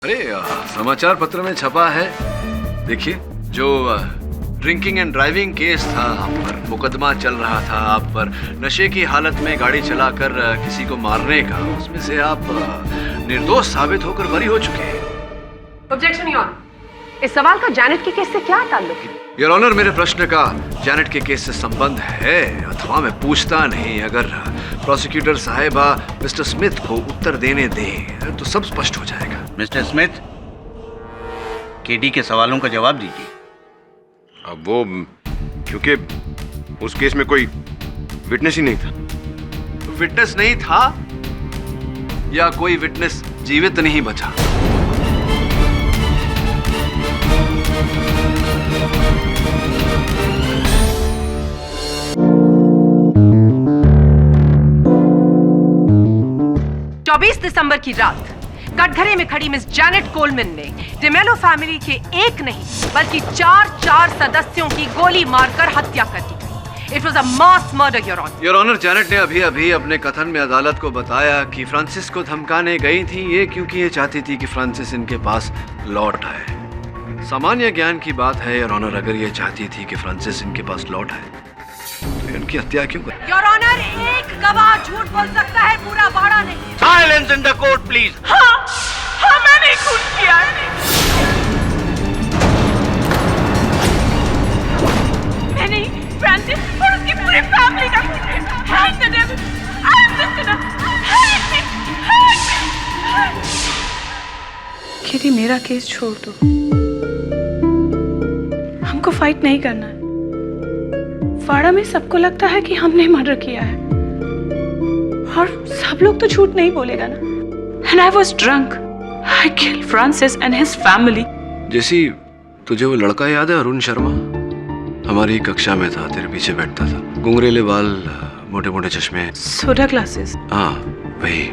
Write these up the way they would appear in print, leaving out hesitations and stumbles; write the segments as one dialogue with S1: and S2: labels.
S1: अरे समाचार पत्र में छपा है, देखिए, जो ड्रिंकिंग एंड ड्राइविंग केस था आप पर, मुकदमा चल रहा था आप पर, नशे की हालत में गाड़ी चलाकर किसी को मारने का, उसमें से आप निर्दोष साबित होकर बरी हो चुके हैं।
S2: ऑब्जेक्शन योर ऑनर, इस सवाल का जैनेट के केस से क्या ताल्लुक है?
S1: योर ऑनर, मेरे प्रश्न का जैनेट के केस से संबंध है अथवा मैं पूछता नहीं। अगर प्रोसिक्यूटर साहिबा मिस्टर स्मिथ को उत्तर देने दें तो सब स्पष्ट हो जाएगा।
S3: मिस्टर स्मिथ, केडी के सवालों का जवाब दीजिए।
S4: अब वो क्योंकि उस केस में कोई विटनेस ही नहीं था।
S1: विटनेस नहीं था या कोई विटनेस जीवित नहीं बचा?
S2: दिसंबर की रात कटघरे में खड़ी मिस जैनेट कोलमैन ने डिमेलो फैमिली के एक नहीं बल्कि चार सदस्यों की गोली मारकर हत्या कर दी। It was a mass murder your honour.
S1: Your honour, Janet ने अभी अपने कथन में अदालत को बताया कि फ्रांसिस को धमकाने गई थी ये क्योंकि ये चाहती थी कि फ्रांसिस इनके पास लौट आए। सामान्य ज्ञान की बात है योर ऑनर, अगर ये चाहती थी कि फ्रांसिस इनके पास लौट आए तो इनकी हत्या क्यों कर?
S2: योर ऑनर, एक गवाह झूठ बोल सकता है, पूरा बाड़ा नहीं।
S3: Silence in the court please.
S2: हाँ, मैंने खून किया है। मैं नहीं, फ्रांसिस और उसकी पूरी फैमिली का खून है। Hang the devil! I am just enough. Hang me! Hang me!
S5: KD, मेरा केस छोड़ दो, हमको फाइट नहीं करना है। वाड़ा में सबको लगता है कि हमने मर्डर किया है और सब लोग तो झूठ नहीं बोलेगा ना। And I was drunk. I killed Francis and his family.
S1: जैसी तुझे वो लड़का याद है, अरुण शर्मा? हमारी कक्षा में था, तेरे पीछे बैठता था, घुंघरेले बाल, मोटे मोटे चश्मे।
S5: Soda glasses.
S1: हाँ वही।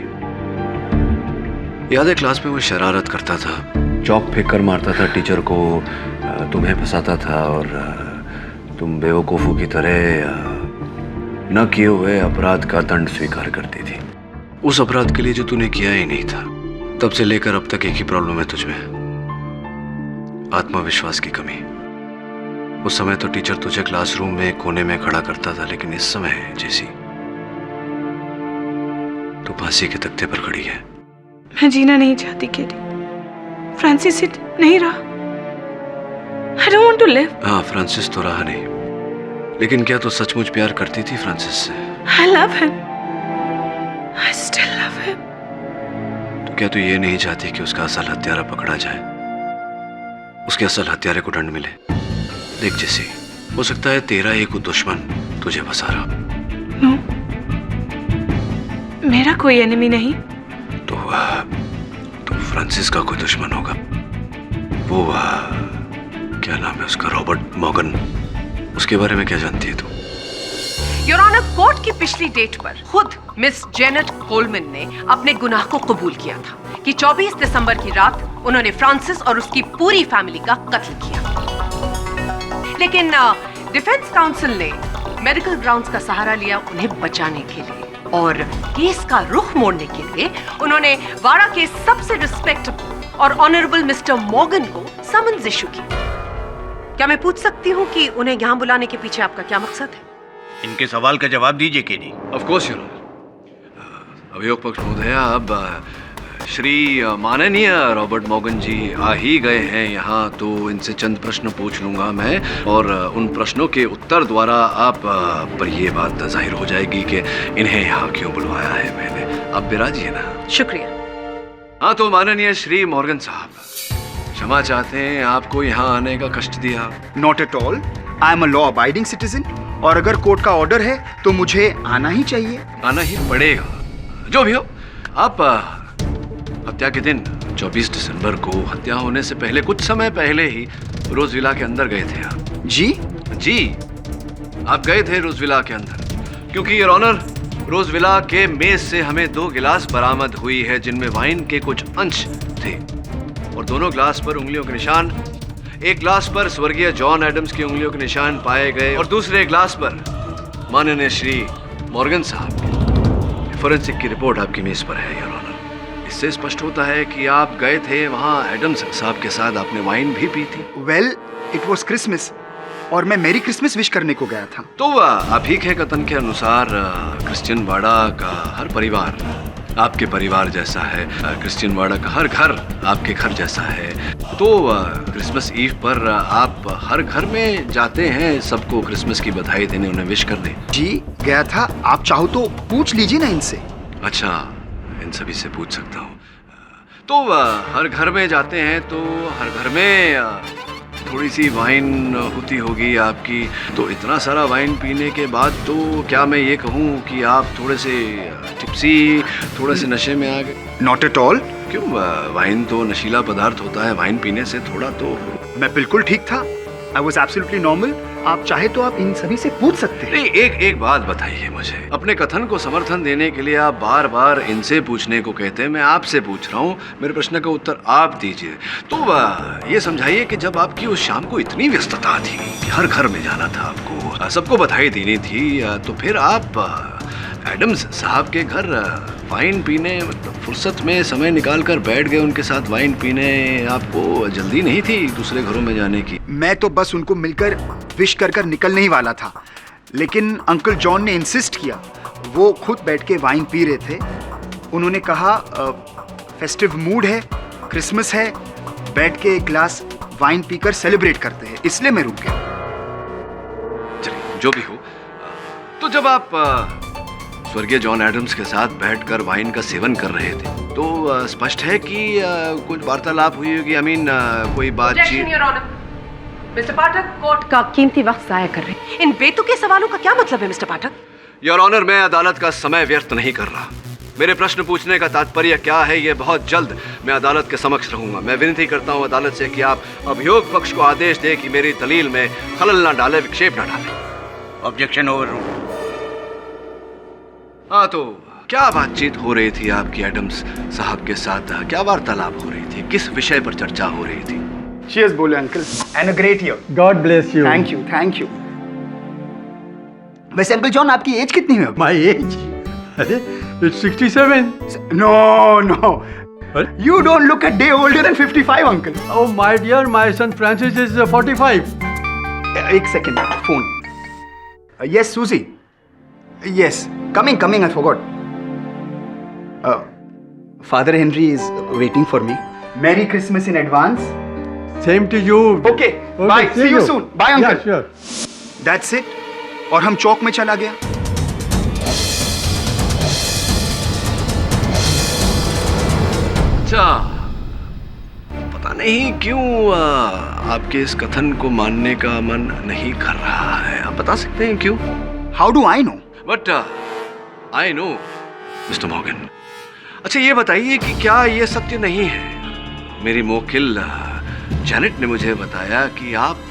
S1: याद है क्लास में वो शरारत करता था, चौक फेंक कर मारता था टीचर को, तुम्हें फंसाता था और तुम बेवकूफों की तरह न किए हुए अपराध का दंड स्वीकार करती थी। उस अपराध के लिए जो तूने किया ही नहीं था। तब से लेकर अब तक एक ही प्रॉब्लम है तुझमें, आत्मविश्वास की कमी। उस समय तो टीचर तुझे क्लासरूम में कोने में खड़ा करता था, लेकिन इस समय जैसी तू फांसी के तख्ते पर खड़ी है।
S5: मैं जीना नहीं चाहती केडी, फ्रांसिस इट नहीं रहा। I don't want to live.
S1: हाँ, फ्रांसिस तो रहा नहीं, लेकिन क्या तू सचमुच प्यार करती थी फ्रांसिस से?
S5: I love him. I still love him.
S1: तो क्या तू ये नहीं चाहती कि उसका असल हत्यारा पकड़ा जाए, उसके असल हत्यारे को दंड मिले? देख जैसी, हो सकता है तेरा एक दुश्मन तुझे फंसा रहा।
S5: No. मेरा कोई एनिमी नहीं।
S1: तो फ्रांसिस का कोई दुश्मन होगा। वो क्या नाम है उसका, रॉबर्ट मॉर्गन, उसके बारे में क्या जानती है तू?
S2: योर ऑनर, कोर्ट की पिछली डेट पर खुद मिस जैनेट कोलमैन ने अपने गुनाह को कबूल किया था कि 24 दिसंबर की रात उन्होंने फ्रांसिस और उसकी पूरी फैमिली का कत्ल किया। लेकिन डिफेंस काउंसिल ने मेडिकल ग्राउंड्स का सहारा लिया उन्हें बचाने के लिए, और केस का रुख मोड़ने के लिए उन्होंने वाड़ा के सबसे रिस्पेक्टेबल और ऑनरेबल मिस्टर मॉर्गन को समन्स इशू की। क्या मैं पूछ सकती हूँ कि उन्हें यहाँ बुलाने के पीछे आपका क्या मकसद है?
S3: इनके सवाल का जवाब दीजिए KD.
S1: Of course your honour. अभियोग पक्ष महोदया, अब श्री माननीय रॉबर्ट मॉर्गन जी आ ही गए हैं यहाँ, तो इनसे चंद प्रश्न पूछ लूंगा मैं, और उन प्रश्नों के उत्तर द्वारा आप पर ये बात जाहिर हो जाएगी कि इन्हें यहाँ क्यों बुलवाया है मैंने। आप बिराजिए ना।
S2: शुक्रिया।
S1: हाँ, तो माननीय श्री मॉर्गन साहब, क्षमा चाहते हैं आपको यहाँ आने का कष्ट दिया।
S6: Not at all, I am a law abiding citizen, और अगर कोर्ट का ऑर्डर है तो मुझे आना ही चाहिए।
S1: आना ही पड़ेगा, जो भी हो। आप हत्या के दिन 24 दिसंबर को हत्या होने से पहले कुछ समय पहले ही रोज विला के अंदर गए थे आप?
S6: जी,
S1: आप गए थे रोज विला के अंदर, क्योंकि योर ऑनर, रोज विला के मेज से हमें 2 गिलास बरामद हुई है जिनमें वाइन के कुछ अंश थे, और दोनों ग्लास पर उंगलियों के निशान, एक ग्लास पर स्वर्गीय जॉन एडम्स की उंगलियों के निशान पाए गए और दूसरे ग्लास पर माननीय श्री मॉर्गन साहब की फोरेंसिक की रिपोर्ट आपकी मेज पर है योर ऑनर। इससे स्पष्ट होता है कि आप गए थे वहाँ एडम्स साहब के साथ, आपने वाइन भी पी थी।
S6: वेल, इट वॉज क्रिसमस और मैं मेरी क्रिसमस विश करने को गया था।
S1: तो आप ही के कथन के अनुसार क्रिश्चियन वाड़ा का हर परिवार आपके परिवार जैसा है, क्रिश्चियन वाड़ा का हर घर आपके घर जैसा है। तो क्रिसमस ईव पर आप हर घर में जाते हैं सबको क्रिसमस की बधाई देने, उन्हें विश करने।
S6: जी गया था, आप चाहो तो पूछ लीजिए ना इनसे।
S1: अच्छा, इन सभी से पूछ सकता हूँ। तो हर घर में जाते हैं तो हर घर में थोड़ी सी वाइन होती होगी आपकी। तो इतना सारा वाइन पीने के बाद तो क्या मैं ये कहूँ कि आप थोड़े से टिप्सी, थोड़े से नशे में आ गए?
S6: Not at all.
S1: क्यों, वाइन तो नशीला पदार्थ होता है, वाइन पीने से थोड़ा तो।
S6: मैं बिल्कुल ठीक था। I was absolutely normal. आप चाहे तो आप इन सभी से पूछ सकते हैं।
S1: नहीं, एक बात बताइए मुझे। अपने कथन को समर्थन देने के लिए आप बार बार इनसे पूछने को कहते हैं, मैं आपसे पूछ रहा हूँ, मेरे प्रश्न का उत्तर आप दीजिए। तो ये समझाइए कि जब आपकी उस शाम को इतनी व्यस्तता थी कि हर घर में जाना था आपको, सबको बधाई देनी थी, तो फिर आप एडम्स साहब के घर वाइन पीने, मतलब फुर्सत में समय निकाल कर बैठ गए उनके साथ वाइन पीने। आपको जल्दी नहीं थी दूसरे घरों में जाने की?
S6: मैं तो बस उनको मिलकर विश कर कर निकलने ही वाला था, लेकिन अंकल जॉन ने इंसिस्ट किया। वो खुद बैठ के वाइन पी रहे थे। उन्होंने कहा फेस्टिव मूड है, क्रिसमस है, बैठ के एक ग्लास वाइन पीकर सेलिब्रेट करते हैं, इसलिए मैं रुक गया।
S1: चलिए, जो भी हो, तो जब आप स्वर्गीय जॉन एडम्स के साथ बैठकर वाइन का सेवन कर रहे थे तो स्पष्ट है कि कुछ वार्तालाप हुई होगी। आई मीन कोई बातचीत।
S2: मिस्टर पाठक, कोर्ट का कीमती वक्त जाया कर रहे हैं। इन बेतुके सवालों का क्या मतलब है मिस्टर पाठक?
S1: योर ऑनर, मैं अदालत का समय व्यर्थ नहीं कर रहा। मेरे प्रश्न पूछने का तात्पर्य क्या है, ये बहुत जल्द मैं अदालत के समक्ष रहूंगा। मैं विनती करता हूं अदालत से कि आप अभियोग पक्ष को आदेश दें कि मेरी दलील में खलल ना डाले, विक्षेप ना डाले।
S3: Objection over.
S1: हाँ, तो क्या बातचीत हो रही थी आपकी एडम्स साहब के साथ? क्या वार्तालाप हो रही थी? किस विषय पर चर्चा हो रही थी?
S6: चीयर्स बोले uncle, and a great year.
S7: God bless you.
S6: Thank you, thank you. वैसे अंकल जॉन, आपकी एज कितनी है?
S7: My age? अरे, it's 67.
S6: No no,
S7: What?
S6: you don't look a day older than 55, uncle.
S7: Oh my dear, my son Francis is 45.
S6: एक second, phone. Yes, Susie. Yes, coming, I forgot. Father Henry is waiting for me. Merry Christmas in advance.
S7: Same to you.
S6: Okay, bye. See you soon. Bye, uncle.
S7: Yeah, sure.
S6: That's it. और हम चौक में चला गया।
S1: अच्छा, पता नहीं क्यों आपके इस कथन को मानने का मन नहीं कर रहा है। आप बता सकते हैं क्यों?
S6: How do I know?
S1: But I know mister Morgan. अच्छा, ये बताइए कि क्या ये सत्य नहीं है? मेरी मोकिल जैनेट ने मुझे बताया कि आप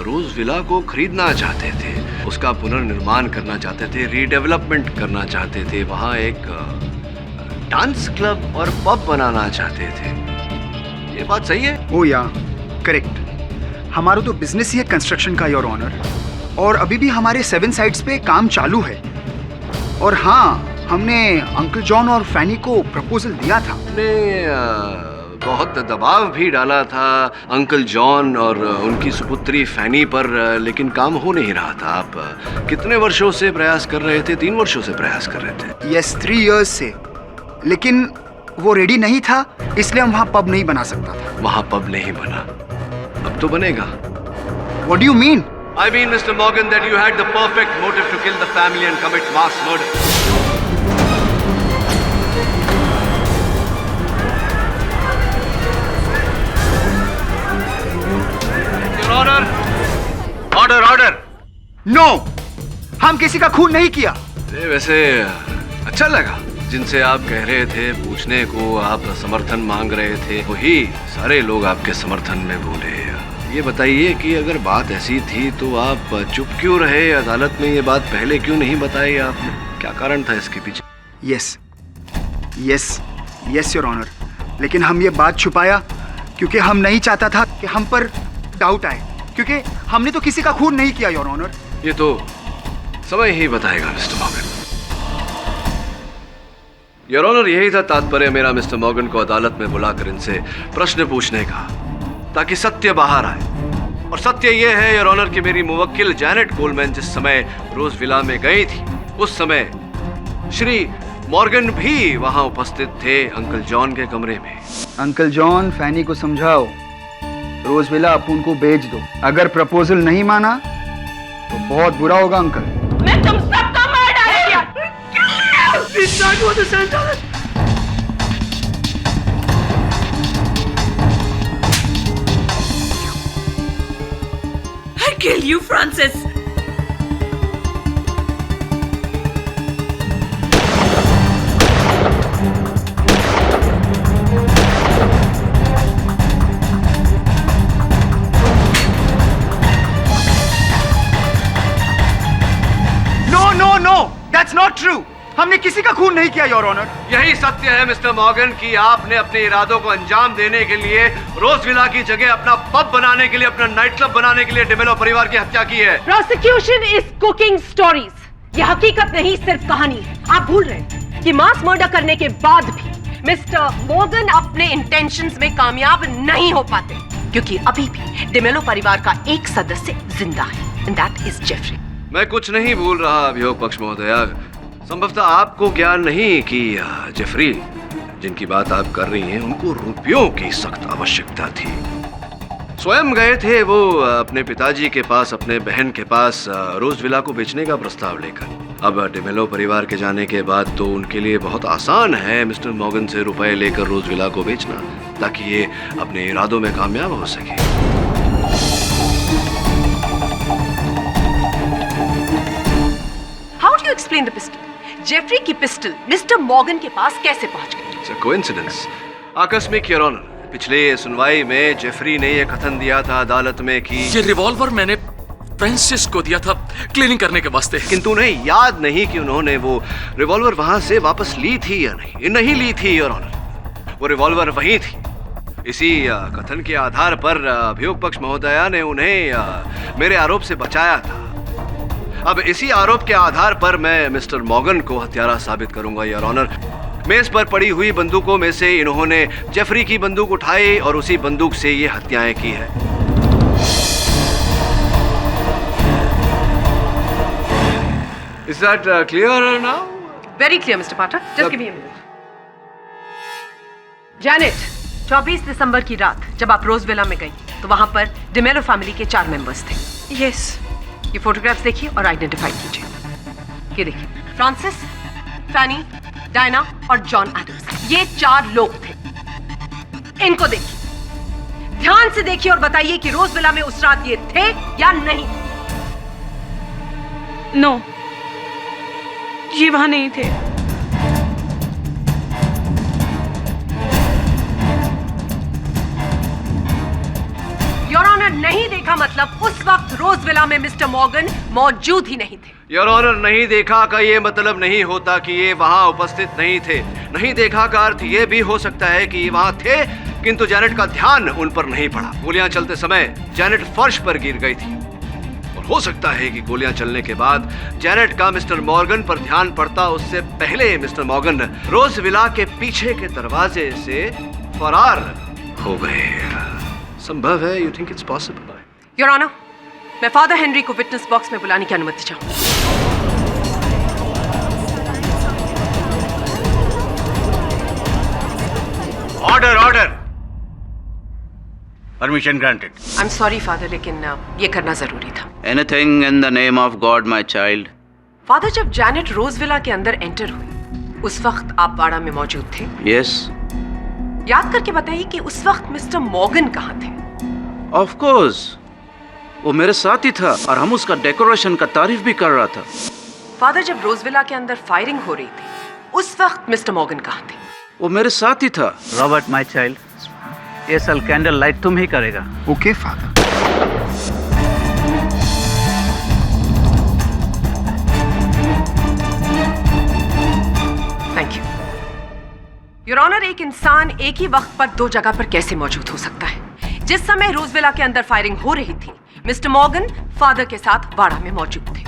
S1: रोज विला को खरीदना चाहते थे, उसका पुनर्निर्माण करना चाहते थे, रीडेवलपमेंट करना चाहते थे, वहाँ एक डांस क्लब और पब बनाना चाहते थे। ये बात सही है?
S6: ओ या, करेक्ट। हमारा तो बिजनेस ही है कंस्ट्रक्शन का, योर ऑनर, और अभी भी हमारे 7 साइट्स पे काम चालू है। और हाँ, हमने अंकल जॉन और फैनी को प्रपोजल दिया था।
S1: हमने बहुत दबाव भी डाला था अंकल जॉन और उनकी सुपुत्री फैनी पर, लेकिन काम हो नहीं रहा था। आप कितने वर्षों से प्रयास कर रहे थे? 3 वर्षों से प्रयास कर रहे थे।
S6: यस, 3 इयर्स से, लेकिन वो रेडी नहीं था, इसलिए हम वहाँ पब नहीं बना सकता था।
S1: वहाँ पब नहीं बना, अब तो बनेगा।
S6: What do you mean?
S1: I mean, Mr. Morgan, that you had the perfect motive to kill the family and commit mass murder. Your Honor, order.
S6: No, हम किसी का खून नहीं किया।
S1: वैसे अच्छा लगा, जिनसे आप कह रहे थे पूछने को, आप समर्थन मांग रहे थे, वही सारे लोग आपके समर्थन में बोले। ये बताइए कि अगर बात ऐसी थी तो आप चुप क्यों रहे? अदालत में ये बात पहले क्यों नहीं बताई आपने? क्या कारण था इसके पीछे?
S6: यस योर ऑनर, लेकिन हम ये बात छुपाया क्योंकि हम नहीं चाहता था कि हम पर डाउट आए, क्योंकि हमने तो किसी का खून नहीं किया योर ऑनर।
S1: ये तो समय ही बताएगा मिस्टर मॉर्गन। योर ऑनर, यही था तात्पर्य मेरा मिस्टर मॉर्गन को अदालत में बुलाकर इनसे प्रश्न पूछने का, ताकि सत्य बाहर आए। और सत्य यह है योर ऑनर कि मेरी मुवक्किल जैनेट कोलमैन जिस समय रोज विला में गई थी, उस समय श्री मॉर्गन भी वहां उपस्थित थे अंकल जॉन के कमरे में।
S6: अंकल जॉन, फैनी को समझाओ, रोजविला अपुन को बेच दो। अगर प्रपोजल नहीं माना तो बहुत बुरा होगा अंकल।
S5: मैं तुम सबको मार डालूंगा।
S8: I kill you, Francis.
S6: No, that's not true. हमने किसी का खून नहीं किया योर ऑनर।
S1: यही सत्य है मिस्टर मॉर्गन कि आपने अपने इरादों को अंजाम देने के लिए रोजविला की जगह अपना पब बनाने के लिए, अपना नाइट क्लब बनाने के लिए डिमेलो परिवार की हत्या की है।
S2: Prosecution is cooking stories. यह हकीकत नहीं, सिर्फ कहानी है। आप भूल रहे हैं कि मास मर्डर करने के बाद भी मिस्टर मॉर्गन अपने इंटेंशंस में कामयाब नहीं हो पाते, क्योंकि अभी भी डिमेलो परिवार का एक सदस्य जिंदा है, एंड दैट इज जेफरी।
S1: मैं कुछ नहीं भूल रहा अभियोग पक्ष महोदया। संभवतः आपको ज्ञान नहीं कि जेफरी जिनकी बात आप कर रही हैं, उनको रुपयों की सख्त आवश्यकता थी। स्वयं गए थे वो अपने पिताजी के पास, अपने बहन के पास रोजविला को बेचने का प्रस्ताव लेकर। अब डिमेलो परिवार के जाने के बाद तो उनके लिए बहुत आसान है मिस्टर मॉर्गन से रुपए लेकर रोजविला को बेचना, ताकि ये अपने इरादों में कामयाब हो सके।
S2: How do you explain the pistol? Jeffrey की पिस्टल मिस्टर मॉर्गन के पास कैसे पहुंच गई?
S1: It's a coincidence. आकस्मिक योर ऑनर। पिछले सुनवाई में जेफरी ने यह कथन दिया था अदालत में कि
S9: ये रिवॉल्वर मैंने फ्रांसिस को दिया था क्लीनिंग करने के वास्ते।
S1: किंतु उन्हें याद नहीं कि उन्होंने वो रिवॉल्वर वहां से वापस ली थी या नहीं। नहीं ली थी योर ऑनर, वो रिवॉल्वर वहीं थी। इसी कथन के आधार पर अभियोग पक्ष महोदया ने उन्हें मेरे आरोप से बचाया था। अब इसी आरोप के आधार पर मैं मिस्टर मॉर्गन को हत्यारा साबित करूंगा योर ऑनर। मेज पर पड़ी हुई बंदूकों में से इन्होंने जेफरी की बंदूक उठाई और उसी बंदूक से ये हत्याएं की है। Is that clear now?
S2: Very clear, Mr. Potter. Just give me a minute. Janet, 24 दिसंबर की रात जब आप रोजविला में गई तो वहां पर डिमेलो फैमिली के 4 मेंबर्स थे।
S5: यस।
S2: ये फोटोग्राफ्स देखिए और आइडेंटिफाई कीजिए। ये देखिए, फ्रांसिस, फैनी, डायना और जॉन एडम्स, ये 4 लोग थे। इनको देखिए, ध्यान से देखिए और बताइए कि रोजविला में उस रात ये थे या नहीं।
S5: नो, ये वहां नहीं थे।
S2: योर ऑनर, नहीं देखा मतलब उस वक्त रोजविला में मिस्टर मॉर्गन मौजूद ही नहीं थे।
S1: योर ऑनर, नहीं देखा का ये मतलब नहीं होता कि ये वहां उपस्थित नहीं थे। नहीं देखा का अर्थ ये भी हो सकता है कि ये वहां थे, किंतु जैनेट का ध्यान उन पर नहीं पड़ा। गोलियां चलते समय जैनेट फर्श पर गिर गई थी और हो सकता है कि गोलियां चलने के बाद जैनेट का मिस्टर मॉर्गन पर ध्यान पड़ता उससे पहले मिस्टर मॉर्गन रोजविला के पीछे के दरवाजे से फरार हो गए। संभव है? You think it's possible?
S2: Your honour, मैं फादर हेनरी को विटनेस बॉक्स में बुलाने की अनुमति चाहूंगा।
S3: Order order. Permission granted.
S2: I am sorry father, लेकिन ये करना जरूरी था।
S3: Anything in the name of God my child.
S2: Father, जब जैनेट रोजविला के अंदर एंटर हुई उस वक्त आप वाड़ा में मौजूद थे?
S3: यस।
S2: याद करके बताइए कि उस वक्त मिस्टर मॉर्गन कहाँ थे?
S3: ऑफ कोर्स, वो मेरे साथ ही था और हम उसका डेकोरेशन का तारीफ भी कर रहा था।
S2: फादर, जब रोजविला के अंदर फायरिंग हो रही थी उस वक्त मिस्टर मॉर्गन कहाँ थे?
S3: वो मेरे साथ ही था।
S10: रॉबर्ट माय चाइल्ड, ये साल कैंडल लाइट तुम ही करेगा।
S6: Okay father.
S2: Thank you your honour. एक इंसान एक ही वक्त पर 2 जगह पर कैसे मौजूद हो सकता है? जिस समय रोजविला के अंदर फायरिंग हो रही थी मिस्टर मॉर्गन फादर के साथ वाड़ा में मौजूद थे,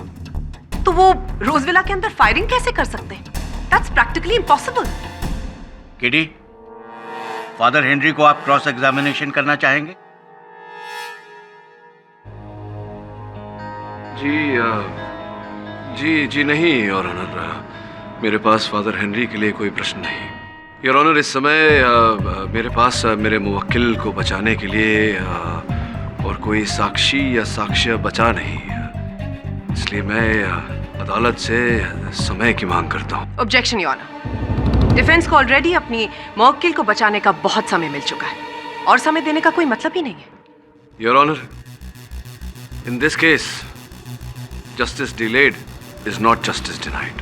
S2: तो वो रोजविला के अंदर फायरिंग कैसे कर सकते हैं? That's practically impossible.
S10: किडी, फादर हेनरी को आप क्रॉस एग्जामिनेशन करना चाहेंगे?
S1: जी नहीं योर ऑनर, मेरे पास फादर हेनरी के लिए कोई प्रश्न नहीं। योर ऑनर, इस समय मेरे पास मेरे मुवक्किल को बचाने के लिए और कोई साक्षी या साक्ष्य बचा नहीं, इसलिए मैं अदालत से समय की मांग करता हूँ।
S2: ऑब्जेक्शन योर ऑनर, डिफेंस को ऑलरेडी अपनी मुवक्किल को बचाने का बहुत समय मिल चुका है और समय देने का कोई मतलब ही नहीं है।
S1: Your honour, in this case justice delayed is not justice denied.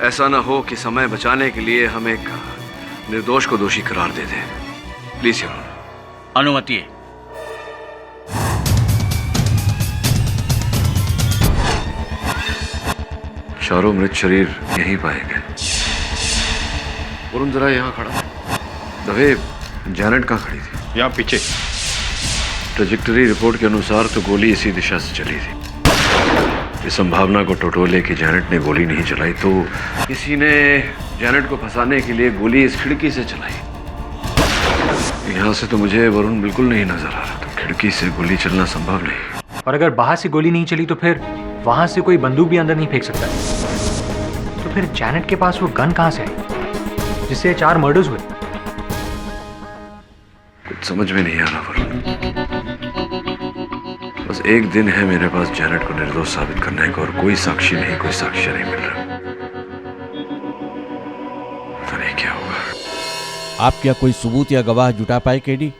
S1: ऐसा ना हो कि समय बचाने के लिए हम एक निर्दोष को दोषी करार दे दें। Please your honour.
S10: अनुमति है।
S1: चारों मृत शरीर यहीं पाए गए। वरुण जरा यहाँ खड़ा। दवे, जैनेट कहाँ खड़ी थी?
S4: यहाँ पीछे।
S1: ट्रेजेक्टरी रिपोर्ट के अनुसार तो गोली इसी दिशा से चली थी। इस संभावना को टटोले कि जैनेट ने गोली नहीं चलाई तो किसी ने जैनेट को फंसाने के लिए गोली इस खिड़की से चलाई। यहाँ से तो मुझे वरुण बिल्कुल नहीं नजर आ रहा, तो खिड़की से गोली चलना संभव नहीं।
S11: और अगर बाहर से गोली नहीं चली तो फिर वहां से कोई बंदूक भी अंदर नहीं फेंक सकता। तो फिर जैनेट के पास वो गन कहां से आई जिससे 4 मर्डर्स हुए?
S1: कुछ समझ में नहीं आ रहा वरुण। बस एक दिन है मेरे पास जैनेट को निर्दोष साबित करने का और कोई साक्षी नहीं, कोई साक्ष्य नहीं मिल रहा। पता नहीं क्या होगा।
S12: आप क्या कोई सबूत या गवाह जुटा पाए केडी?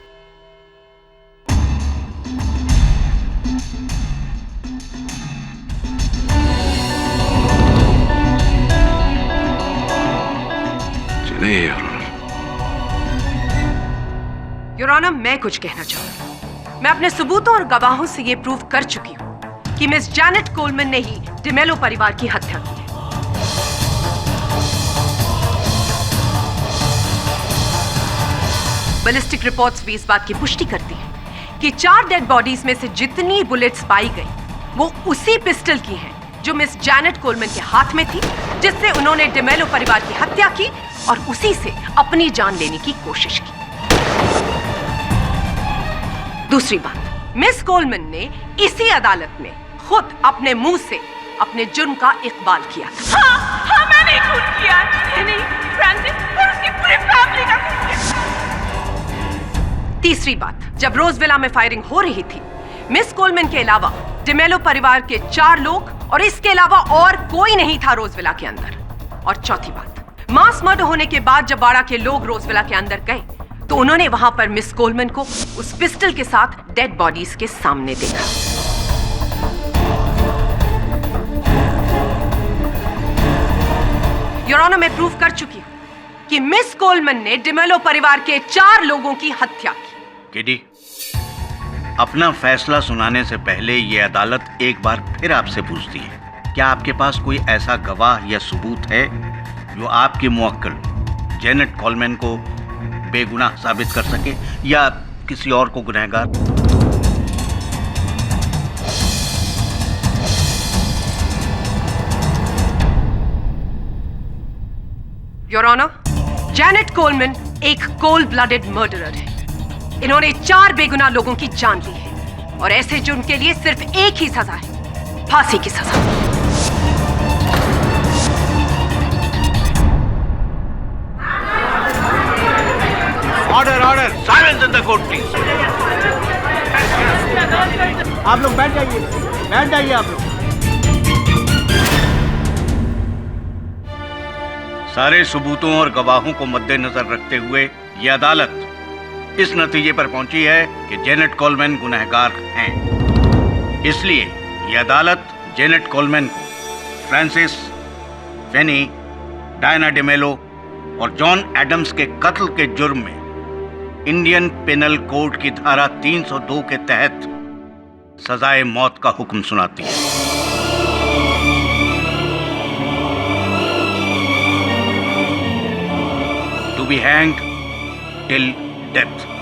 S1: नहीं
S2: योर ऑनर, मैं कुछ कहना चाहूंगी। मैं अपने सबूतों और गवाहों से यह प्रूव कर चुकी हूं कि मिस जैनेट कोलमैन ने ही डिमेलो परिवार की हत्या की है। बैलिस्टिक रिपोर्ट्स भी इस बात की पुष्टि करती हैं कि 4 डेड बॉडीज में से जितनी बुलेट्स पाई गई वो उसी पिस्टल की हैं जो मिस जैनेट कोलमैन के हाथ में थी, जिससे उन्होंने डिमेलो परिवार की हत्या की और उसी से अपनी जान लेने की कोशिश की। दूसरी बात, मिस कोलमैन ने इसी अदालत में खुद अपने मुंह से अपने जुर्म का इकबाल किया था।
S8: हाँ, मैंने खून किया। नहीं, फ्रांसिस और उसकी पूरी फैमिली का खून किया।
S2: तीसरी बात, जब रोजविला में फायरिंग हो रही थी, मिस कोलमैन के अलावा डिमेलो परिवार के 4 लोग और इसके अलावा और कोई नहीं था रोजविला के अंदर। और चौथी बात, मास मर्डर होने के बाद जब बाड़ा के लोग रोजविला के अंदर गए तो उन्होंने वहां पर मिस कोलमैन को उस पिस्टल के साथ डेड बॉडीज के सामने देखा। योर ऑनर, मैं प्रूव कर चुकी हूं कि मिस कोलमैन ने डिमेलो परिवार के 4 लोगों की हत्या की।
S10: किडी, अपना फैसला सुनाने से पहले ये अदालत एक बार फिर आपसे पूछती है, क्या आपके पास कोई ऐसा गवाह या सबूत है जो आपकी मुवक्किल जैनेट कोलमैन को बेगुनाह साबित कर सके या किसी और को गुनहगार?
S2: योर ऑनर, जैनेट कोलमैन एक कोल्ड ब्लडेड मर्डरर है। इन्होंने 4 बेगुनाह लोगों की जान ली है और ऐसे जुर्म के लिए सिर्फ एक ही सजा है, फांसी की सजा।
S10: Order, order, silence in the court please.
S7: आप लोग बैठ जाइए आप लोग।
S10: सारे सबूतों और गवाहों को मद्देनजर रखते हुए यह अदालत इस नतीजे पर पहुंची है कि जैनेट कोलमैन गुनहगार हैं। इसलिए यह अदालत जैनेट कोलमैन को फ्रांसिस, फेनी, डायना डिमेलो और जॉन एडम्स के कत्ल के जुर्म में इंडियन पेनल कोड की धारा 302 के तहत सजाए मौत का हुक्म सुनाती है। To be hanged till death.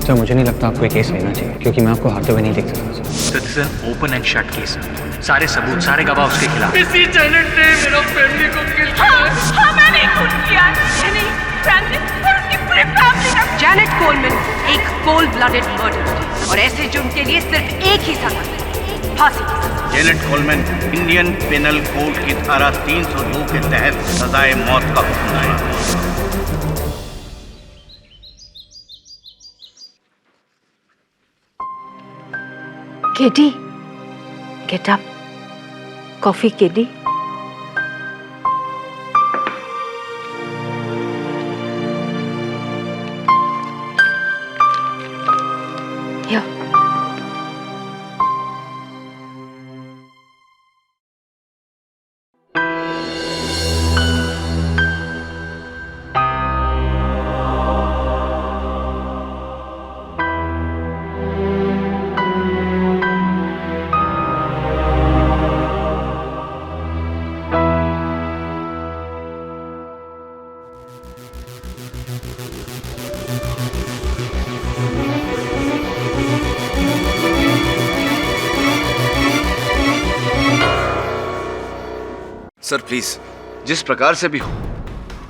S11: Sir मुझे नहीं लगता आपको ये केस लेना चाहिए, क्योंकि मैं आपको हारते हुए नहीं देख सकता sir. This is open and shut case, सारे सबूत, सारे गवाह उसके खिलाफ।
S9: इसी जेनेट ने मेरा फैमिली को किल किया।
S8: हाँ, मैंने खून किया। नहीं, फ्रांसिस और उसकी पूरी फैमिली का।
S2: जेनेट कोलमैन एक कोल्ड ब्लडेड मर्डर, और ऐसे जुर्म के लिए सिर्फ एक ही सजा, फांसी की सजा।
S10: Janet Coleman Indian penal code की धारा 302 के तहत सजाए मौत का हुक्म है।
S13: KD, get up. Coffee, Keडी. Here.
S1: Sir please, जिस प्रकार से भी हो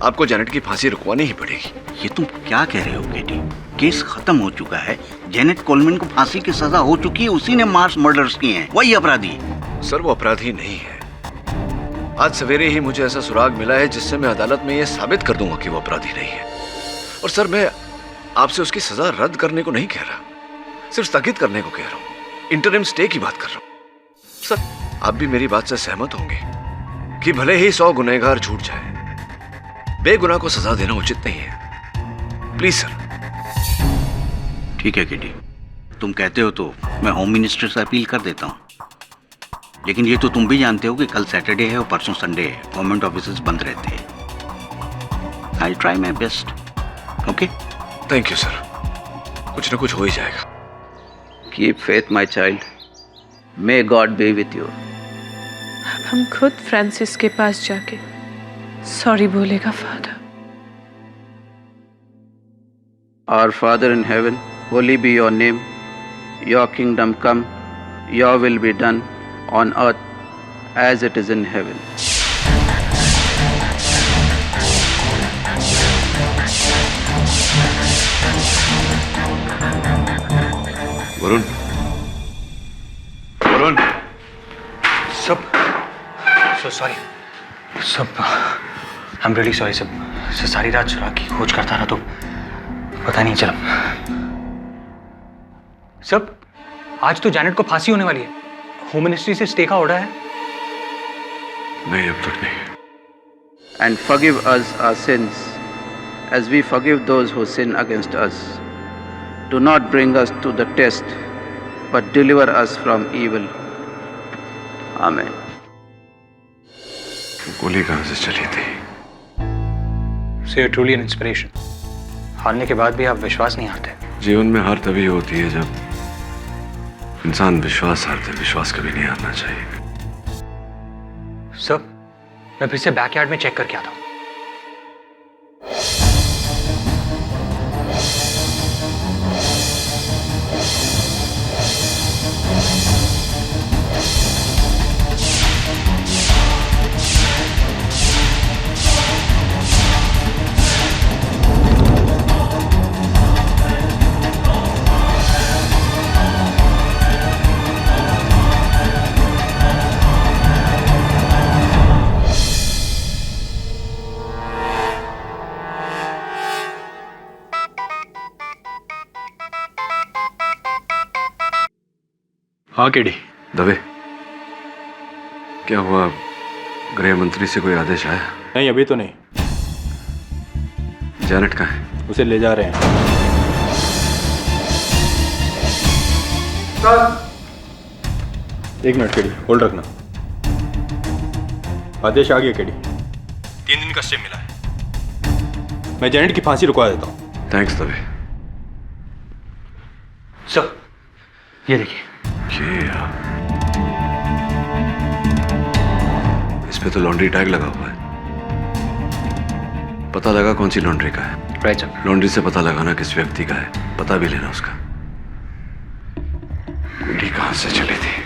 S1: आपको जेनेट की फांसी रुकवानी ही पड़ेगी।
S10: ये तुम क्या कह रहे हो केडी? केस खत्म हो चुका है, जेनेट कोलमैन को फांसी की सजा हो चुकी है, उसी ने मास मर्डर्स किए हैं, वही अपराधी।
S1: सर वो अपराधी नहीं है। आज सवेरे ही मुझे ऐसा सुराग मिला है जिससे मैं अदालत में यह साबित कर दूंगा कि वो अपराधी नहीं है। और सर मैं आपसे उसकी सजा रद्द करने को नहीं कह रहा, सिर्फ स्थगित करने को कह रहा हूं, इंटरिम स्टे की बात कर रहा हूं। सर आप भी मेरी बात से सहमत होंगे कि भले ही 100 गुनहगार छूट जाए, बेगुनाह को सजा देना उचित नहीं है। Please sir.
S10: ठीक है केडी, तुम कहते हो तो मैं होम मिनिस्टर से अपील कर देता हूँ, लेकिन ये तो तुम भी जानते हो कि कल सैटरडे है और परसों संडे है, गवर्नमेंट ऑफिसेज बंद रहते हैं। I try my best. Okay,
S1: thank you sir, कुछ ना कुछ हो ही जाएगा।
S3: Keep faith my child, may God B with you.
S5: हम खुद फ्रांसिस के पास जाके सॉरी बोलेगा father.
S3: Our Father in heaven, holy be your name. Your kingdom come, your will be done on earth as it is in heaven.
S1: Varun, Varun,
S11: सब so sorry सब, I am really sorry सब। सारी रात सुराग की खोज करता रहा तो पता नहीं चला। सब आज तो जेनेट को फांसी होने वाली है, होम मिनिस्ट्री से स्टे का ऑर्डर है।
S1: नहीं अब तक नहीं।
S3: And forgive us our sins as we forgive those who sin against us. Do not bring us to the test, but deliver us from evil. Amen.
S1: गोली कहां से चली थी?
S11: So you're truly an inspiration. हारने के बाद भी आप विश्वास नहीं हारते।
S1: जीवन में हार तभी होती है जब इंसान विश्वास हारते। विश्वास कभी नहीं हारना चाहिए।
S11: सब मैं फिर से बैकयार्ड में चेक करके आता हूँ।
S14: हाँ केडी।
S1: दवे, क्या हुआ? गृह मंत्री से कोई आदेश आया?
S14: नहीं अभी तो नहीं।
S1: जेनेट कहाँ है?
S14: उसे ले जा रहे हैं। एक मिनट केडी, होल्ड रखना। आदेश आ गया केडी, 3 दिन का स्टे मिला है। मैं जेनेट की फांसी रुकवा देता हूँ।
S1: थैंक्स दवे।
S11: सर ये देखिए।
S1: इस पे तो लॉन्ड्री टैग लगा हुआ है। पता लगा कौन सी लॉन्ड्री का है?
S11: Right sir.
S1: लॉन्ड्री से पता लगाना किस व्यक्ति का है, पता भी लेना उसका। कुंडी कहां से चली थी?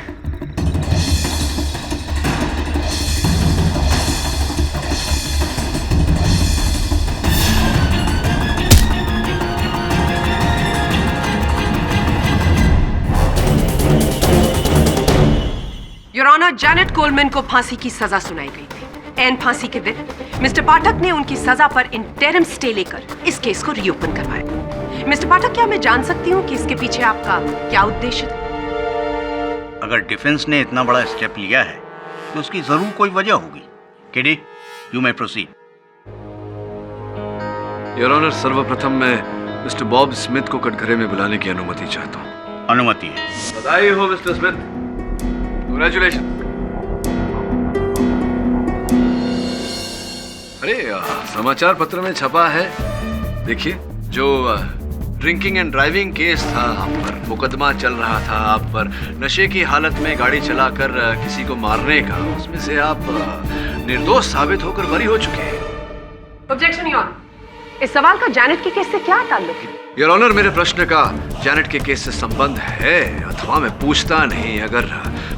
S2: योर ऑनर, जेनेट कोलमैन को फांसी की सजा सुनाई गई थी। एन फांसी के दिन मिस्टर पाठक ने उनकी सजा पर इंटरिम स्टे लेकर इस केस को रीओपन करवाया। मिस्टर पाठक, क्या मैं जान सकती हूँ कि इसके पीछे आपका क्या उद्देश्य था?
S10: अगर डिफेंस ने इतना बड़ा स्टेप लिया है तो उसकी जरूर कोई वजह होगी। KD, you may proceed.
S1: Your honour, सर्वप्रथम मैं मिस्टर बॉब स्मिथ को कटघरे में बुलाने की अनुमति चाहता हूँ।
S10: अनुमति है।
S1: बधाई हो मिस्टर स्मिथ, कांग्रेचुलेशन। अरे समाचार पत्र में छपा है, देखिए, जो ड्रिंकिंग एंड ड्राइविंग केस था, आप पर मुकदमा चल रहा था, आप पर नशे की हालत में गाड़ी चलाकर किसी को मारने का, उसमें से आप निर्दोष साबित होकर बरी हो चुके हैं।
S2: ऑब्जेक्शन योर ऑनर, इस सवाल का जेनेट के केस से क्या ताल्लुक है?
S1: योर ऑनर, मेरे प्रश्न का जेनेट के केस से संबंध है अथवा मैं पूछता नहीं। अगर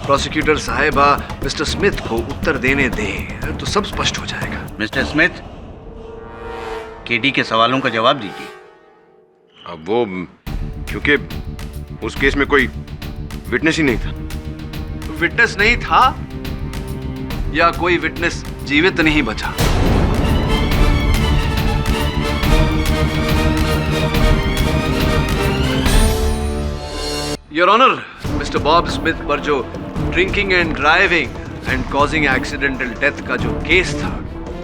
S1: प्रोसिक्यूटर साहिबा मिस्टर स्मिथ को उत्तर देने दें तो सब स्पष्ट हो जाएगा।
S10: मिस्टर स्मिथ, केडी के सवालों का जवाब दीजिए।
S4: अब वो क्योंकि उस केस में कोई विटनेस ही नहीं था।
S1: विटनेस नहीं था या कोई विटनेस जीवित नहीं बचा? Your honour, mister Bob Smith पर जो drinking and driving and causing accidental death का जो केस था,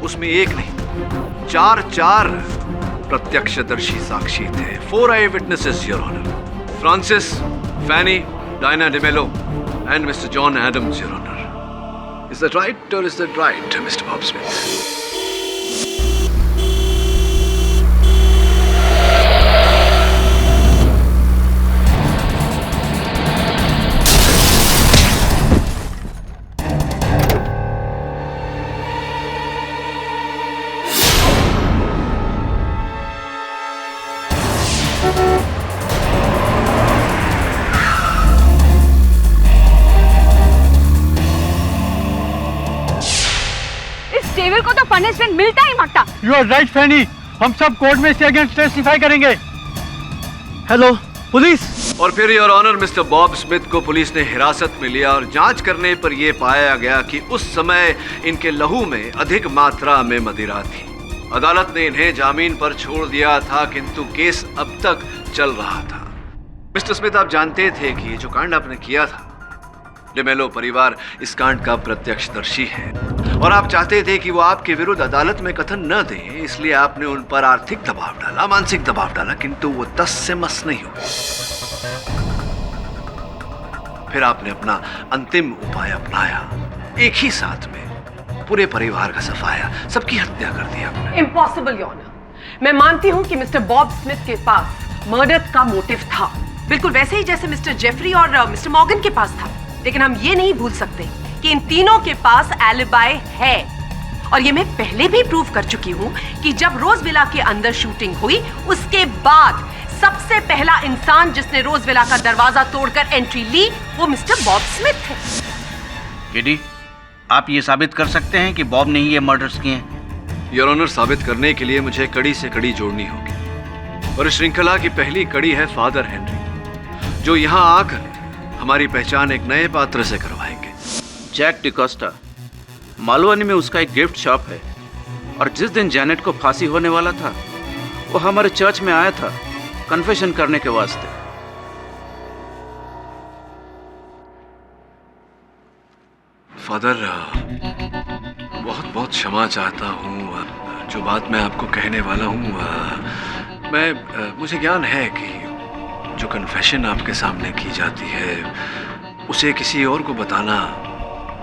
S1: उसमें एक नहीं, चार प्रत्यक्षदर्शी साक्षी थे। 4 eye witnesses your honour, Francis, Fanny, Diana D'Mello and mister John Adams your honour. Is that right और is that right mister Bob Smith?
S8: Devil को तो पनिशमेंट मिलता ही मांगता।
S7: यू आर राइट फैनी, हम सब कोर्ट में इसके अगेंस्ट टेस्टिफाई करेंगे। Hello police.
S1: और फिर your honour, mister Bob Smith को पुलिस ने हिरासत में लिया और जांच करने पर यह पाया गया कि उस समय इनके लहू में अधिक मात्रा में मदिरा थी। अदालत ने इन्हें जामीन पर छोड़ दिया था, किंतु केस अब तक चल रहा था। मिस्टर स्मिथ, आप जानते थे कि जो कांड आपने किया था, डिमेलो परिवार इस कांड का प्रत्यक्षदर्शी है और आप चाहते थे कि वो आपके विरुद्ध अदालत में कथन न दें, इसलिए आपने उन पर आर्थिक दबाव डाला, मानसिक दबाव डाला, किंतु वो 10 से मस नहीं हुआ। फिर आपने अपना अंतिम उपाय अपनाया, एक ही साथ में पूरे परिवार का सफाया, सबकी हत्या कर दी आपने।
S2: Impossible your honour. मैं मानती हूं कि मिस्टर बॉब स्मिथ के पास मर्डर का मोटिव था, बिल्कुल वैसे ही जैसे मिस्टर जेफरी और मिस्टर मॉर्गन के पास था, लेकिन हम ये नहीं भूल सकते कि इन तीनों के पास एलिबाई है। और ये मैं पहले भी प्रूव कर चुकी हूं कि जब रोजविला के अंदर शूटिंग हुई, उसके बाद सबसे पहला इंसान जिसने रोजविला का दरवाजा तोड़कर एंट्री ली, वो मिस्टर बॉब स्मिथ थे।
S10: केडी, आप ये साबित कर सकते हैं कि बॉब ने ही ये मर्डर्स किए हैं?
S1: योर ऑनर, साबित करने के लिए मुझे कड़ी से कड़ी जोड़नी होगी और इस श्रृंखला की पहली कड़ी है फादर हेनरी, जो यहाँ आकर हमारी पहचान एक नए पात्र से करवाएंगे।
S3: जैक डिकोस्टा, मालवानी में उसका एक गिफ्ट शॉप है और जिस दिन जेनेट को फांसी होने वाला था, वो हमारे चर्च में आया था कन्फेशन करने के वास्ते।
S1: फादर, बहुत बहुत क्षमा चाहता हूँ, जो बात मैं आपको कहने वाला हूँ, मुझे ज्ञान है कि जो कन्फेशन आपके सामने की जाती है, उसे किसी और को बताना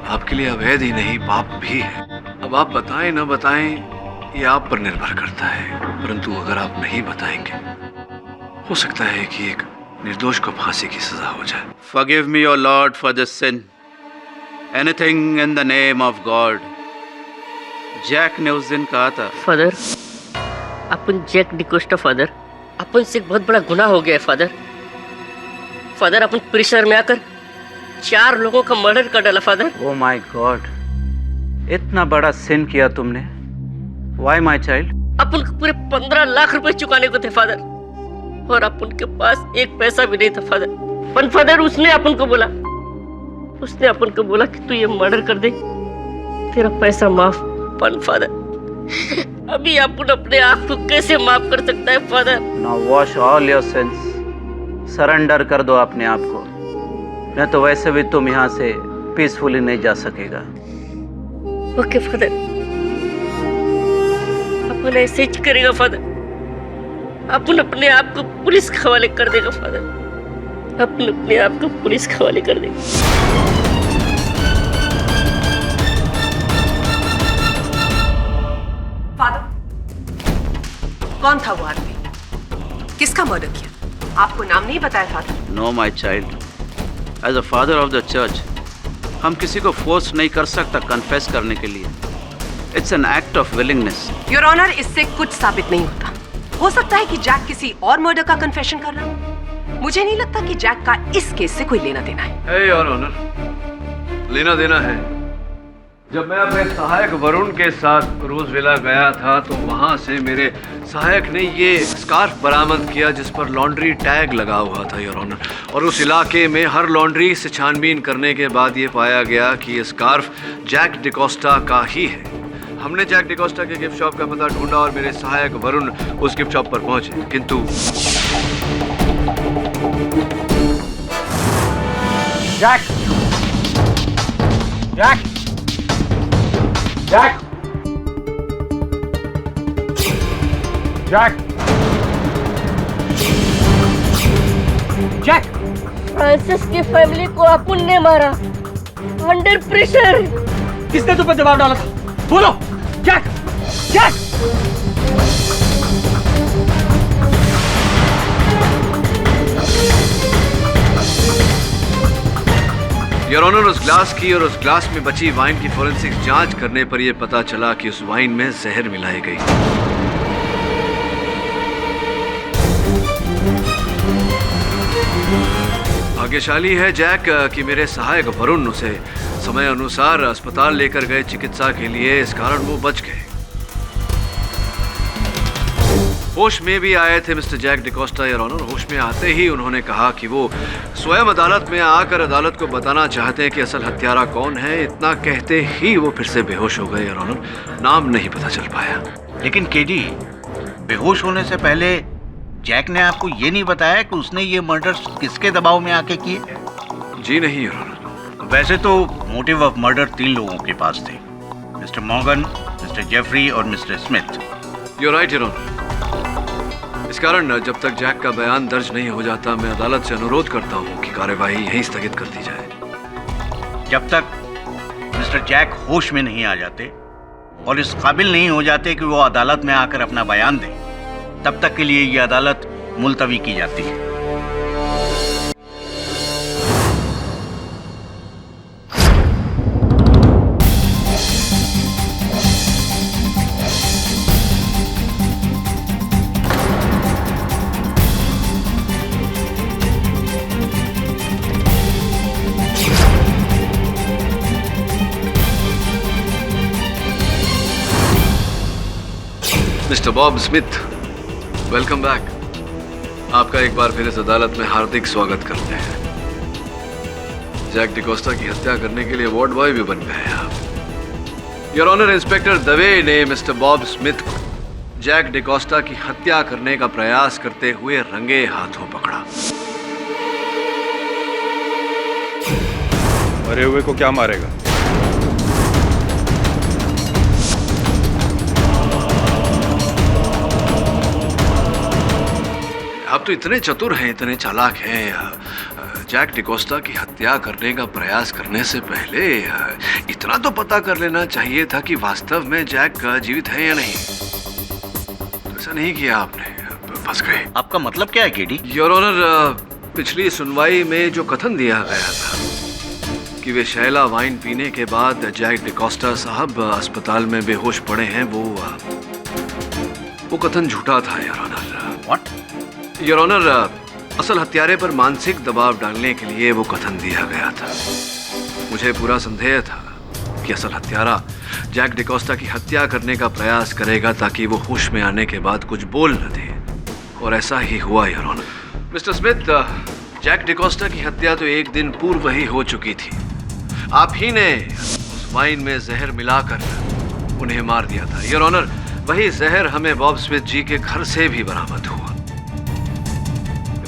S1: आपके लिए अवैध ही नहीं, पाप भी है। अब आप बताएं न बताएं, ये आप पर निर्भर करता है, परंतु अगर आप नहीं बताएंगे, हो सकता है कि एक निर्दोष को फांसी की सजा हो जाए।
S3: Forgive me, O Lord, for this sin. Anything in the name of God. Jack ने उस दिन कहा था,
S13: फादर,
S15: अपन जैक डिकोस्टा फादर, अपन से एक बहुत बड़ा गुनाह हो गया है फादर। फादर अपन प्रेशर में आकर 4 लोगों का मर्डर कर डाला फादर।
S3: ओ माय गॉड, इतना बड़ा सिन किया तुमने। Why my child?
S15: अपन को पूरे 15 लाख रुपए चुकाने को थे फादर, और अपन के पास एक पैसा भी नहीं था फादर। पर फादर उसने अपन को बोला कि तू ये मर्डर कर दे, तेरा पैसा माफ। पर फादर अभी अपन अपने आप को कैसे माफ कर सकता है father?
S3: Now wash all your sins, surrender कर दो अपने आप को, नहीं तो वैसे भी तुम यहाँ से पीसफुली नहीं जा सकेगा।
S15: ओके फादर, अपन ऐसे ही करेगा फादर। अपन अपने आप को पुलिस के हवाले कर देगा फादर, अपन अपने आप को पुलिस के हवाले कर देगा।
S2: फादर, कौन था वो आदमी? किसका मर्डर किया? आपको नाम नहीं बताया father?
S3: No my child, as a father of the church हम किसी को फोर्स नहीं कर सकता कन्फेस करने के लिए। It's an act of willingness.
S2: Your honour, इससे कुछ साबित नहीं होता। हो सकता है कि जैक किसी और मर्डर का कन्फेशन कर रहा हो। मुझे नहीं लगता कि जैक का इस केस से कोई लेना देना है।
S1: योर ऑनर, लेना देना है। जब मैं अपने सहायक वरुण के साथ रोजविला गया था तो वहां से मेरे सहायक ने ये स्कार्फ बरामद किया जिस पर लॉन्ड्री टैग लगा हुआ था योर ऑनर, और उस इलाके में हर लॉन्ड्री से छानबीन करने के बाद ये पाया गया कि ये स्कार्फ जैक डिकोस्टा का ही है। हमने जैक डिकोस्टा के गिफ्ट शॉप का पता ढूंढा और मेरे सहायक वरुण उस गिफ्ट शॉप पर पहुंचे, किंतु
S7: Jack Jack Jack Jack Jack
S15: Francis की फैमिली को अपन ने मारा अंडर प्रेशर।
S7: किसने तुम पर दबाव डाला था? बोलो जैक जैक।
S1: योर ऑनर, उस ग्लास की और उस ग्लास में बची वाइन की फोरेंसिक जांच करने पर यह पता चला कि उस वाइन में जहर मिलाई गई। भाग्यशाली है जैक कि मेरे सहायक वरुण उसे समय अनुसार अस्पताल लेकर गए चिकित्सा के लिए, इस कारण वो बच गए। होश में भी आए थे mister Jack D'Costa your honour. होश में आते ही उन्होंने कहा कि वो स्वयं अदालत में आकर अदालत को बताना चाहते हैं कि असल हत्यारा कौन है। इतना कहते ही वो फिर से बेहोश हो गए योर ऑनर, नाम नहीं पता चल पाया।
S10: लेकिन केडी, बेहोश होने से पहले जैक ने आपको ये नहीं बताया कि उसने ये मर्डर किसके दबाव में आके किए?
S1: जी नहीं योर ऑनर।
S10: वैसे तो मोटिव ऑफ मर्डर 3 लोगों के पास थे, मिस्टर मॉर्गन, मिस्टर जेफरी और mister Smith.
S1: You right your honour. इस कारण जब तक जैक का बयान दर्ज नहीं हो जाता मैं अदालत से अनुरोध करता हूं कि कार्यवाही यहीं स्थगित कर दी जाए।
S10: जब तक मिस्टर जैक होश में नहीं आ जाते और इस काबिल नहीं हो जाते कि वो अदालत में आकर अपना बयान दें, तब तक के लिए ये अदालत मुलतवी की जाती है।
S1: Mister Bob Smith, welcome back. आपका एक बार फिर इस अदालत में हार्दिक स्वागत करते हैं। जैक डिकोस्टा की हत्या करने के लिए वार्ड बॉय भी बन गए हैं आप। योर ऑनर, इंस्पेक्टर दवे ने मिस्टर बॉब स्मिथ को जैक डिकोस्टा की हत्या करने का प्रयास करते हुए रंगे हाथों पकड़ा।
S14: मरे हुए को क्या मारेगा?
S1: आप तो इतने चतुर हैं, इतने चालाक हैं। जैक डिकोस्टा की हत्या करने का प्रयास करने से पहले इतना तो पता कर लेना चाहिए था कि वास्तव में जैक जीवित है या नहीं। तो ऐसा नहीं किया आपने, फंस गए।
S10: आपका मतलब क्या है केडी?
S1: योर ऑनर, पिछली सुनवाई में जो कथन दिया गया था कि वे शैला वाइन पीने के बाद जैक डिकोस्टा साहब अस्पताल में बेहोश पड़े हैं, वो कथन झूठा था your honour.
S10: What?
S1: Your honour, असल हत्यारे पर मानसिक दबाव डालने के लिए वो कथन दिया गया था। मुझे पूरा संदेह था कि असल हत्यारा जैक डिकोस्टा की हत्या करने का प्रयास करेगा ताकि वो होश में आने के बाद कुछ बोल न दे, और ऐसा ही हुआ your honour. Mister Smith, Jack D'Costa की हत्या तो एक दिन पूर्व ही हो चुकी थी। आप ही ने उस वाइन में जहर मिलाकर उन्हें मार दिया था योर ऑनर। वही जहर हमें बॉब स्मिथ जी के घर से भी बरामद हुआ।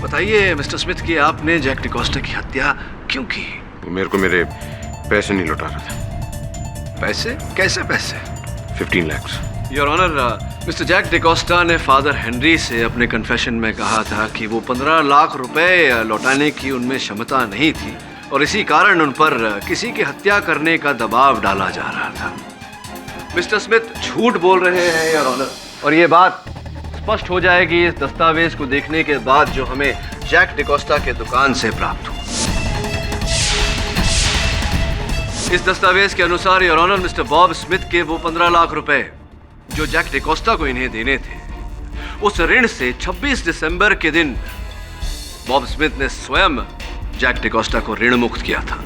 S1: बताइए मिस्टर स्मिथ कि आपने जैक डिकोस्टा की हत्या क्यों की?
S4: वो मेरे को मेरे पैसे नहीं लौटा रहा था।
S1: पैसे? कैसे पैसे?
S4: 15 lakh.
S1: Your honour, mister Jack D'Costa ने फादर हेनरी से अपने कन्फेशन में कहा था कि वो 15 लाख रुपए लौटाने की उनमें क्षमता नहीं थी और इसी कारण उन पर किसी की हत्या करने का दबाव डाला जा रहा था। मिस्टर स्मिथ झूठ बोल रहे हैं योर ऑनर, और ये बात स्पष्ट हो जाएगी इस दस्तावेज को देखने के बाद जो हमें जैक डिकोस्टा के दुकान से प्राप्त हुआ। इस दस्तावेज के अनुसार your honour, mister Bob Smith के वो 15 लाख रुपए जो जैक डिकोस्टा को इन्हें देने थे, उस ऋण से 26 दिसंबर के दिन बॉब स्मिथ ने स्वयं जैक डिकोस्टा को ऋण मुक्त किया था।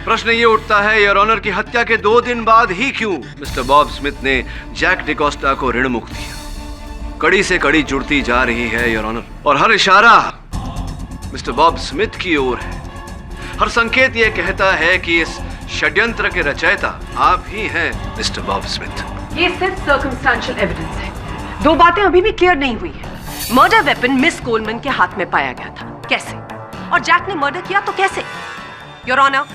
S1: प्रश्न ये उठता है योर ऑनर कि हत्या के 2 दिन बाद ही क्यों मिस्टर बॉब स्मिथ ने जैक डिकोस्टा को ऋण मुक्त किया? कड़ी से कड़ी जुड़ती जा रही है योर ऑनर, और हर इशारा मिस्टर बॉब स्मिथ की ओर है। हर संकेत यह कहता है कि इस षड्यंत्र के रचयिता आप ही हैं मिस्टर बॉब स्मिथ।
S2: ये सिर्फ सर्कमस्टेंशियल एविडेंस है। 2 बातें अभी भी क्लियर नहीं हुई है। मर्डर वेपन मिस कोलमैन के हाथ में पाया गया था, कैसे? और जैक ने मर्डर किया तो कैसे? योर ऑनर,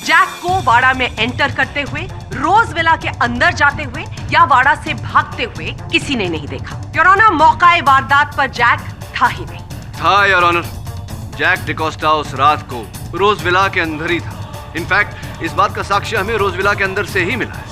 S2: जैक को वाड़ा में एंटर करते हुए, रोज विला के अंदर जाते हुए या वाड़ा से भागते हुए किसी ने नहीं देखा। योर ऑनर, मौकाए वारदात पर जैक था ही नहीं।
S1: था योर ऑनर। जैक डिकोस्टा उस रात को रोज विला के अंदर ही था। इनफैक्ट इस बात का साक्ष्य हमें रोज विला के अंदर से ही मिला है।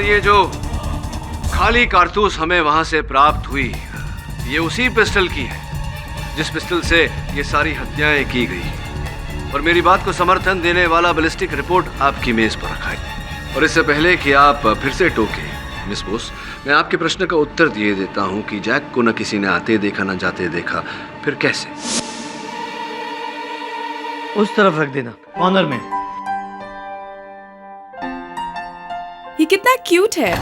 S1: ये जो खाली कारतूस हमें वहां से प्राप्त हुई, ये उसी पिस्टल की है जिस पिस्टल से ये सारी हत्याएं की गई। और मेरी बात को समर्थन देने वाला बैलिस्टिक रिपोर्ट आपकी मेज पर रखा है। और इससे पहले कि आप फिर से टोके मिस बोस, मैं आपके प्रश्न का उत्तर दिए देता हूं कि जैक को न किसी ने आते देखा न जाते देखा, फिर कैसे?
S7: उस तरफ रख देना, कॉर्नर में।
S8: ये कितना क्यूट है।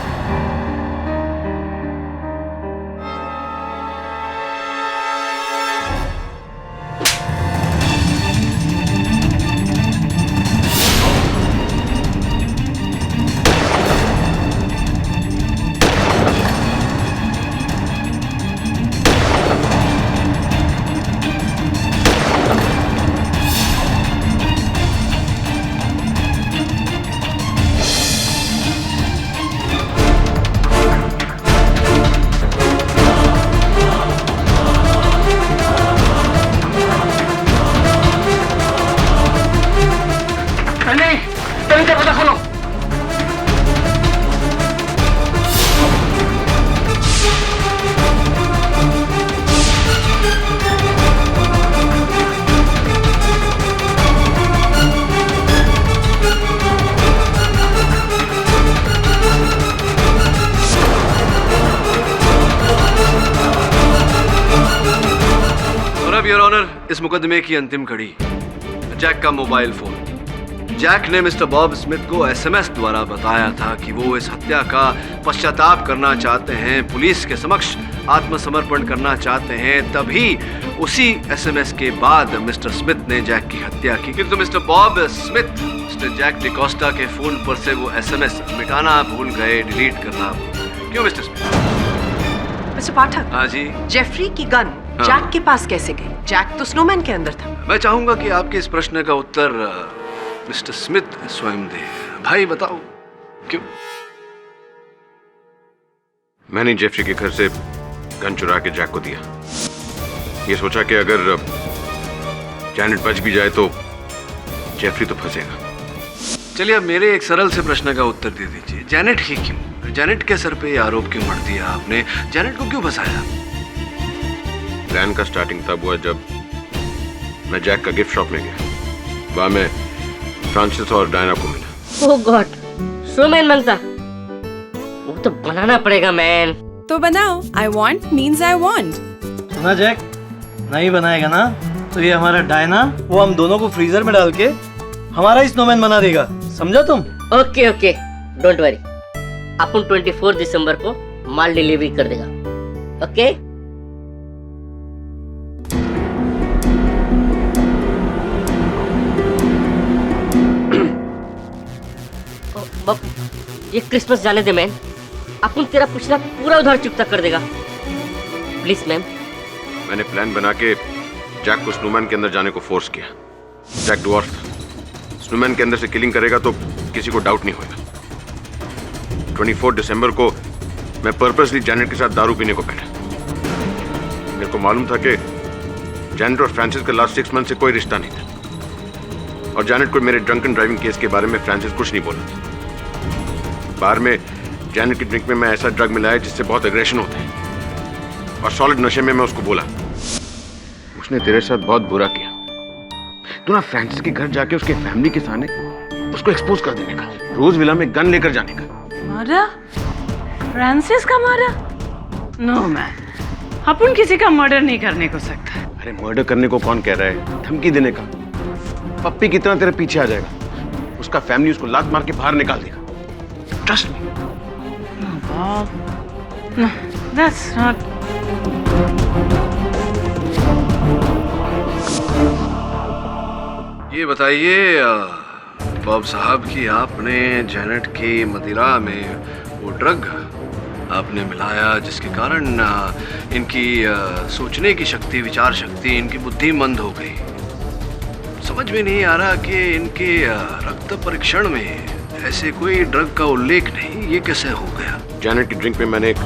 S1: योर ऑनर, इस मुकदमे की अंतिम कड़ी, जैक का मोबाइल फोन। जैक ने मिस्टर बॉब स्मिथ को एसएमएस द्वारा बताया था कि वो इस हत्या का पश्चाताप करना चाहते हैं, पुलिस के समक्ष आत्मसमर्पण करना चाहते हैं। तभी उसी एसएमएस के बाद मिस्टर स्मिथ ने जैक की हत्या की। किंतु mister Bob Smith mister Jack D'Costa के फोन पर से वो एसएमएस मिटाना भूल गए, डिलीट करना। क्यों मिस्टर स्मिथ?
S2: मिस्टर पाठक।
S1: हाँ जी।
S2: जेफरी की गन जैक के पास कैसे गई? जैक तो स्नोमैन के अंदर था।
S1: मैं चाहूंगा कि आपके इस प्रश्न का उत्तर मिस्टर स्मिथ स्वयं दे। भाई बताओ क्यों?
S4: मैंने जेफरी के घर से गन चुरा के जैक को दिया। ये सोचा कि अगर जैनेट बच भी जाए तो जेफरी तो फंसेगा।
S1: चलिए अब मेरे एक सरल से प्रश्न का उत्तर दे दीजिए, जैनेट ही क्यों? जैनेट के सर पे ये आरोप क्यों मढ़ दिया आपने? जैनेट को क्यों फंसाया?
S4: प्लान का स्टार्टिंग तब हुआ जब मैं जैक का गिफ्ट शॉप में गया। वहां मैं फ्रांसिस और डायना को मिला।
S15: ओह गॉड, स्नोमैन बनता? वो तो बनाना पड़ेगा मैन।
S16: तो बनाओ। I want means I want।
S7: सुना जैक, नहीं बनाएगा ना तो ये हमारा डायना वो हम दोनों को फ्रीजर में डाल के हमारा ही स्नोमैन बना देगा, समझा तुम?
S15: Okay okay, don't worry. अपन 24 दिसंबर को माल डिलीवरी कर देगा। ओके? ये क्रिसमस जाने दे मैन, अपन तेरा पिछला पूरा उधार चुकता कर देगा। Please ma'am.
S4: मैंने प्लान बना के जैक को स्नोमैन के अंदर जाने को फोर्स किया। जैक ड्वार्फ था, स्नोमैन के अंदर से किलिंग करेगा तो किसी को डाउट नहीं होगा। 24 दिसंबर को मैं पर्पसली जैनेट के साथ दारू पीने को बैठा। मेरे को मालूम था कि जैनेट और फ्रांसिस का लास्ट 6 मंथ से कोई रिश्ता नहीं था, और जैनेट को मेरे ड्रंकन ड्राइविंग केस के बारे में फ्रांसिस कुछ नहीं बोला था। बार में जैनेट की ड्रिंक में मैं ऐसा ड्रग मिलाया जिससे बहुत एग्रेशन होता है, और सॉलिड नशे में मैं उसको बोला, उसने तेरे साथ बहुत बुरा किया। तू ना फ्रांसिस के घर जाके उसके फैमिली के सामने उसको एक्सपोज कर देने का, रोज विला में गन लेकर जाने का।
S5: मारा? फ्रांसिस का मारा? नो मैन, अपन किसी का मर्डर नहीं करने को सकता।
S4: अरे मर्डर करने को कौन कह रहा है? धमकी देने का। पप्पी की तरह तेरे पीछे आ जाएगा, उसका फैमिली उसको लात मार के बाहर निकाल देगा। Trust me.
S5: No, that's not.
S1: ये बताइए बॉब साहब कि आपने जैनेट की मदिरा में वो ड्रग आपने मिलाया जिसके कारण इनकी सोचने की शक्ति, विचार शक्ति, इनकी बुद्धि मंद हो गई। समझ में नहीं आ रहा कि इनके रक्त परीक्षण में ऐसे कोई ड्रग का उल्लेख नहीं, ये कैसे हो गया?
S4: जैनेट की ड्रिंक में मैंने एक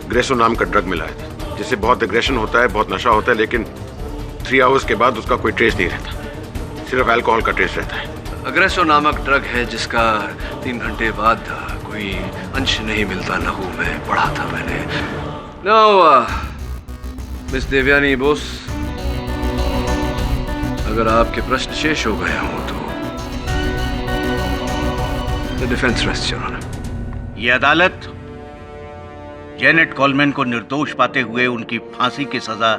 S4: ग्रेसो नाम का ड्रग मिलाया था, जिससे बहुत एग्रेशन होता है, बहुत नशा होता है, लेकिन 3 आवर्स के बाद उसका कोई ट्रेस नहीं रहता, सिर्फ अल्कोहल का ट्रेस रहता है।
S1: अग्रेसो नामक ड्रग है जिसका 3 घंटे बाद कोई अंश नहीं मिलता लहू में, पढ़ा था मैंने। नाउ मिस देवयानी बोस, अगर आपके प्रश्न शेष हो गए हों तो the defence rest your honour.
S10: ये अदालत जेनेट कोलमैन को निर्दोष पाते हुए उनकी फांसी की सजा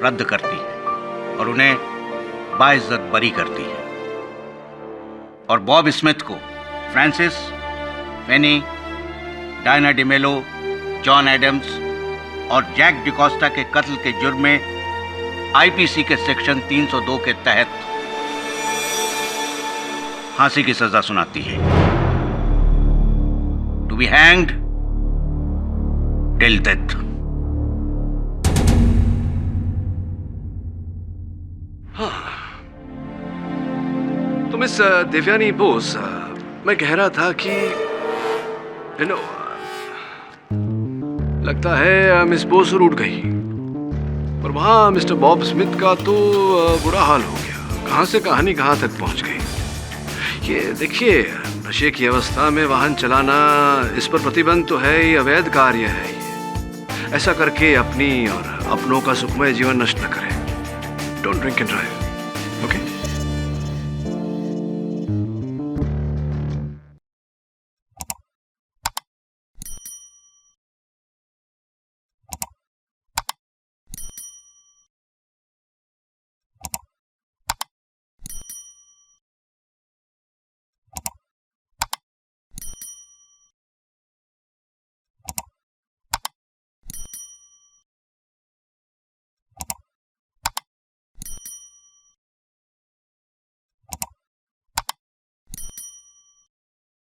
S10: रद्द करती है और उन्हें बाइज्जत बरी करती है, और बॉब स्मिथ को फ्रांसिस, फेनी, डायना डिमेलो, जॉन एडम्स और जैक डिकोस्टा के कत्ल के जुर्म में आईपीसी के सेक्शन 302 के तहत फांसी की सजा सुनाती है, to be hanged till death.
S1: तो मिस देवयानी बोस, मैं कह रहा था कि लगता है मिस बोस रूठ गई, और वहां मिस्टर बॉब स्मिथ का तो बुरा हाल हो गया। कहां से कहानी कहां तक पहुंच गई। ये देखिए, नशे की अवस्था में वाहन चलाना, इस पर प्रतिबंध तो है ही, अवैध कार्य है ये। ऐसा करके अपनी और अपनों का सुखमय जीवन नष्ट न करें। Don't drink and drive.